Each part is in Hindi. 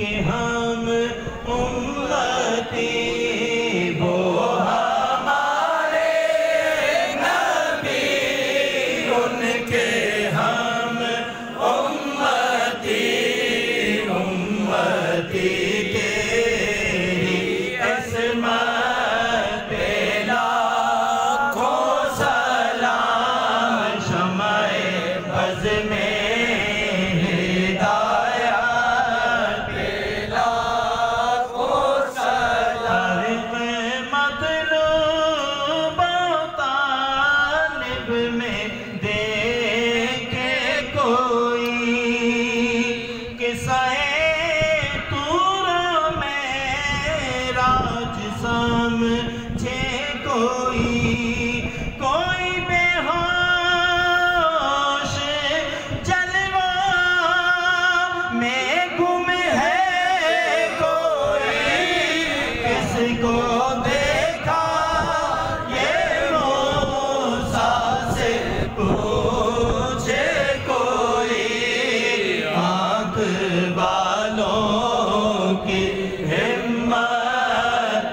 के हम उम्मती, वो हमारे नबी, उनके हम उम्मती, उम्मती तेरी अस्मत पे लाखों सलाम, शमाए बज़ में समझे कोई बेहोश जलवा में गुम है, कोई किसको देखा ये मूसा से पूछे कोई, आँख वालों की हिम्मत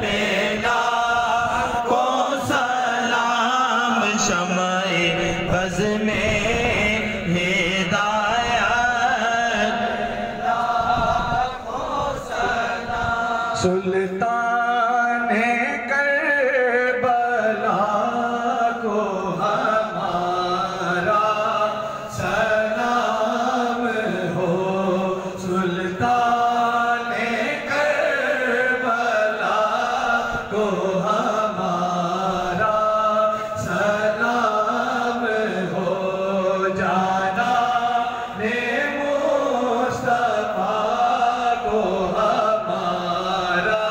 शमाए बज़ में हिदायत, सुल्तान करबला को हमारा सलाम हो, सुल्तान करबला को हमारा सलाम हो, जाना ने मुस्तफा को हमारा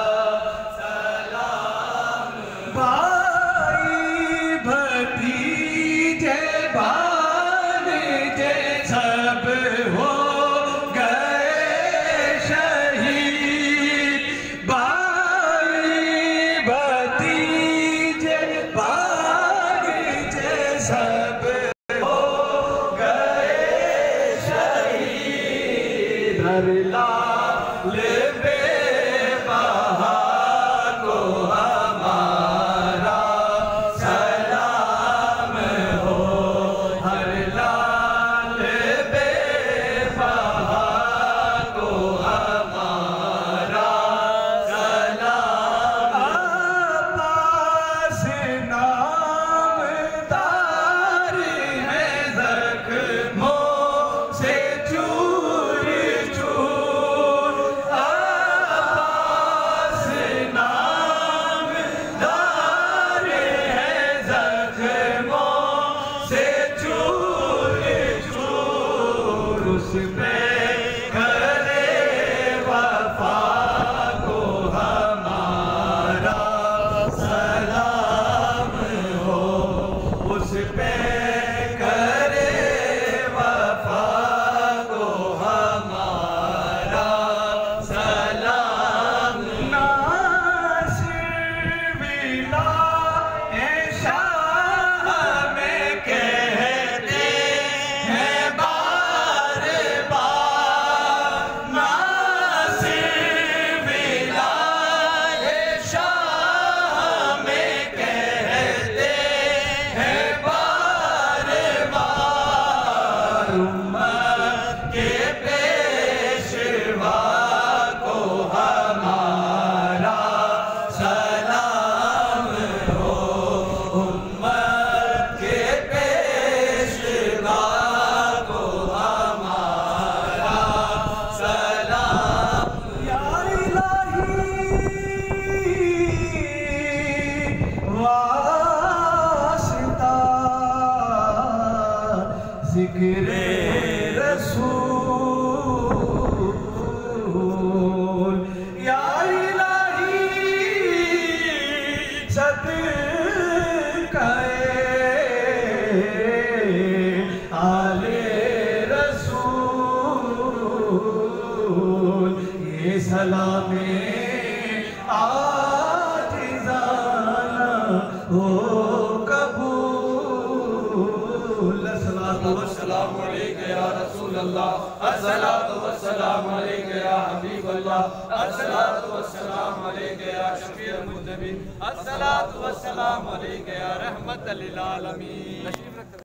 सलाम, भाई भतीजे भांजे सब हो गए शहीद, भाई भतीजे सब हो गए शहीद, हर लाल बेबहा को हमारा सलाम हो, हर लाल बेबहा को हमारा सलाम, आपास नामदार है ज़ख्मों से चूर चूर, आपास नामदार है ज़ख्मों से चूर चूर, उस पे करे वफा को हमारा सलाम हो, उस पे करे वफा को हमारा सलाम, नासिर विला शाह में कहते हैं बार बार, नासिर विला शाह में कहते हैं बार बार, उम्मत के पेशवा को हमारा सलाम हो, उम्मत के पेशवा को हमारा सलाम, या इलाही वास्ता ज़िक्रे रसूल, या इलाही सदक़े आले रसूल, ये सलामे आजिज़ाना हो कबूल, रसूल अस्सलातु वस्सलाम अलैका या रसूल अल्लाह अस्सलातु वस्सलाम अलैका या हबीब अल्लाह अस्सलातु वस्सलाम अलैका या शफीउल मुज़्निबीन अस्सलातु वस्सलाम अलैका या रहमतल लिल आलमीन।